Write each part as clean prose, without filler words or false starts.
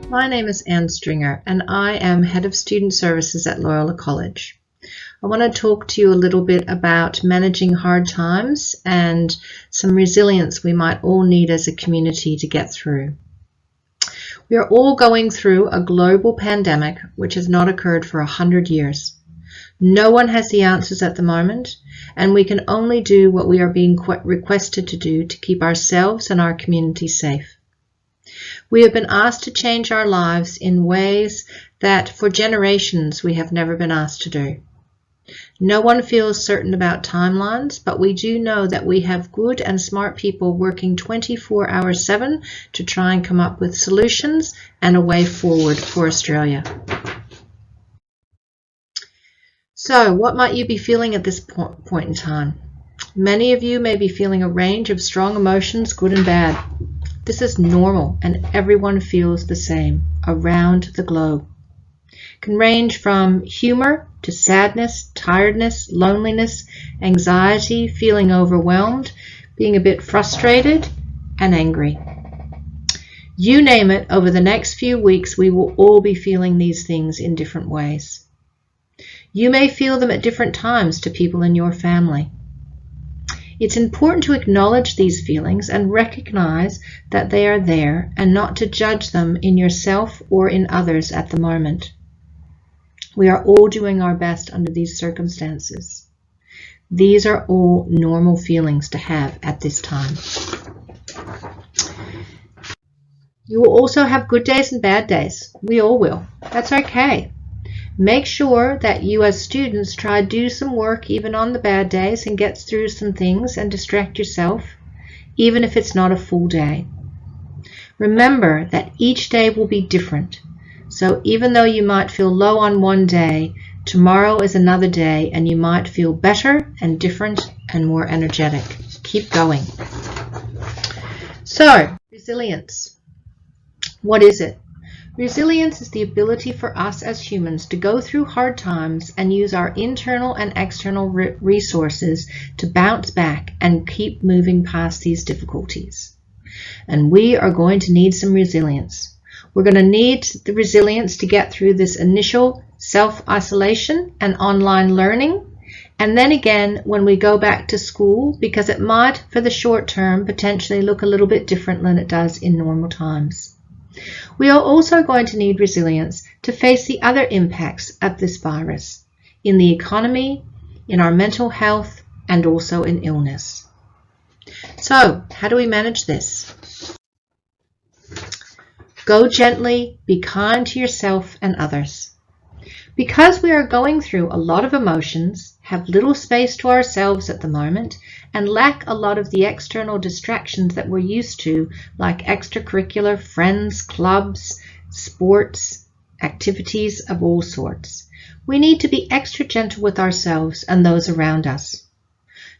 My name is Ann Stringer, and I am Head of Student Services at Loyola College. I want to talk to you a little bit about managing hard times and some resilience we might all need as a community to get through. We are all going through a global pandemic which has not occurred for 100 years. No one has the answers at the moment, and we can only do what we are being requested to do to keep ourselves and our community safe. We have been asked to change our lives in ways that for generations we have never been asked to do. No one feels certain about timelines, but we do know that we have good and smart people working 24/7 to try and come up with solutions and a way forward for Australia. So, what might you be feeling at this point in time? Many of you may be feeling a range of strong emotions, good and bad. This is normal, and everyone feels the same around the globe. It can range from humor to sadness, tiredness, loneliness, anxiety, feeling overwhelmed, being a bit frustrated, and angry. You name it, over the next few weeks we will all be feeling these things in different ways. You may feel them at different times to people in your family. It's important to acknowledge these feelings and recognize that they are there and not to judge them in yourself or in others at the moment. We are all doing our best under these circumstances. These are all normal feelings to have at this time. You will also have good days and bad days. We all will. That's okay. Make sure that you as students try to do some work even on the bad days and get through some things and distract yourself, even if it's not a full day. Remember that each day will be different. So even though you might feel low on one day, tomorrow is another day and you might feel better and different and more energetic. Keep going. So, resilience. What is it? Resilience is the ability for us as humans to go through hard times and use our internal and external resources to bounce back and keep moving past these difficulties. And we are going to need some resilience. We're going to need the resilience to get through this initial self-isolation and online learning, and then again when we go back to school, because it might, for the short term, potentially look a little bit different than it does in normal times. We are also going to need resilience to face the other impacts of this virus in the economy, in our mental health, and also in illness. So, how do we manage this? Go gently, be kind to yourself and others. Because we are going through a lot of emotions, have little space to ourselves at the moment, and lack a lot of the external distractions that we're used to, like extracurricular, friends, clubs, sports, activities of all sorts. We need to be extra gentle with ourselves and those around us.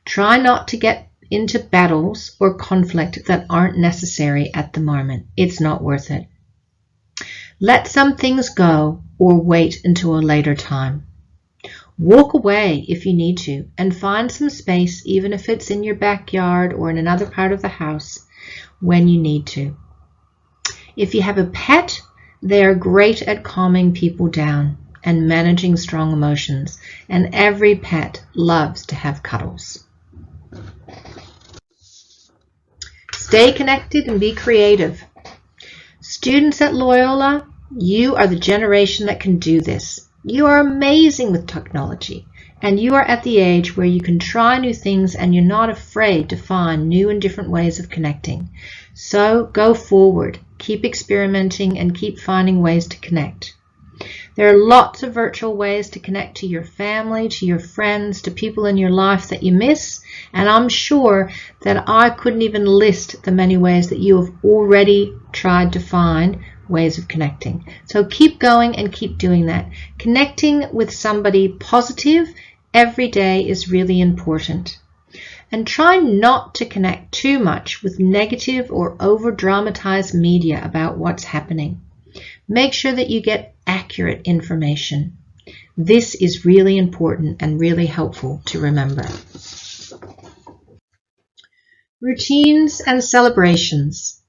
Try not to get into battles or conflict that aren't necessary at the moment. It's not worth it. Let some things go or wait until a later time. Walk away if you need to and find some space, even if it's in your backyard or in another part of the house, when you need to. If you have a pet, they are great at calming people down and managing strong emotions, and every pet loves to have cuddles. Stay connected and be creative. Students at Loyola, you are the generation that can do this. You are amazing with technology, and you are at the age where you can try new things and you're not afraid to find new and different ways of connecting. So go forward, keep experimenting and keep finding ways to connect. There are lots of virtual ways to connect to your family, to your friends, to people in your life that you miss, and I'm sure that I couldn't even list the many ways that you have already tried to find ways of connecting. So keep going and keep doing that. Connecting with somebody positive every day is really important. And try not to connect too much with negative or over-dramatized media about what's happening. Make sure that you get accurate information. This is really important and really helpful to remember. Routines and celebrations.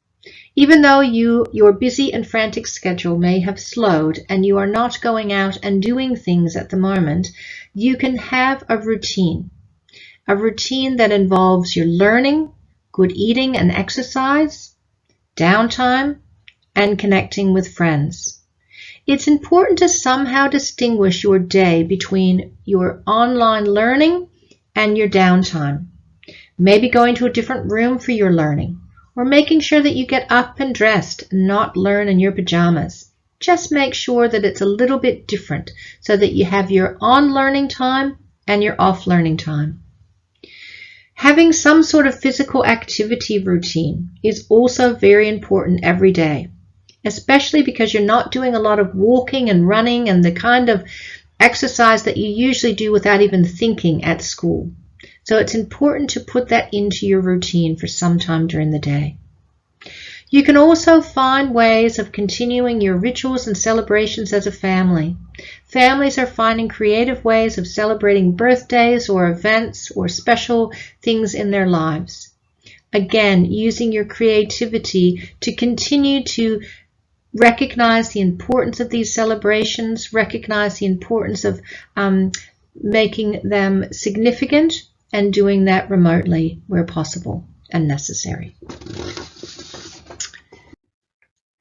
Even though your busy and frantic schedule may have slowed and you are not going out and doing things at the moment, you can have a routine that involves your learning, good eating and exercise, downtime, and connecting with friends. It's important to somehow distinguish your day between your online learning and your downtime. Maybe going to a different room for your learning, or making sure that you get up and dressed and not learn in your pajamas. Just make sure that it's a little bit different so that you have your on learning time and your off learning time. Having some sort of physical activity routine is also very important every day, especially because you're not doing a lot of walking and running and the kind of exercise that you usually do without even thinking at school. So it's important to put that into your routine for some time during the day. You can also find ways of continuing your rituals and celebrations as a family. Families are finding creative ways of celebrating birthdays or events or special things in their lives. Again, using your creativity to continue to recognize the importance of these celebrations, recognize the importance of making them significant, and doing that remotely where possible and necessary.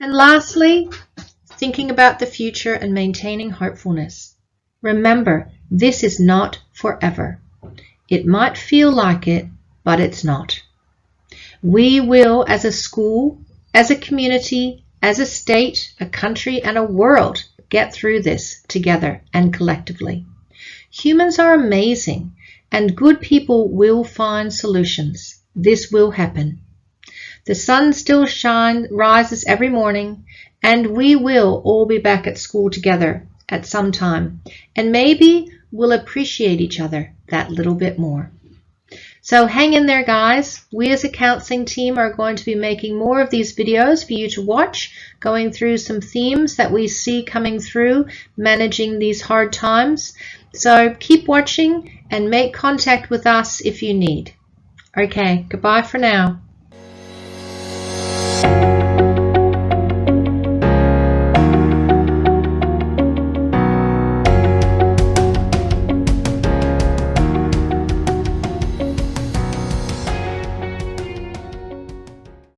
And lastly, thinking about the future and maintaining hopefulness. Remember, this is not forever. It might feel like it, but it's not. We will, as a school, as a community, as a state, a country, and a world, get through this together and collectively. Humans are amazing, and good people will find solutions. This will happen. The sun still rises every morning, and we will all be back at school together at some time, and maybe we'll appreciate each other that little bit more. So hang in there, guys. We as a counseling team are going to be making more of these videos for you to watch, going through some themes that we see coming through, managing these hard times. So keep watching and make contact with us if you need. Okay, goodbye for now.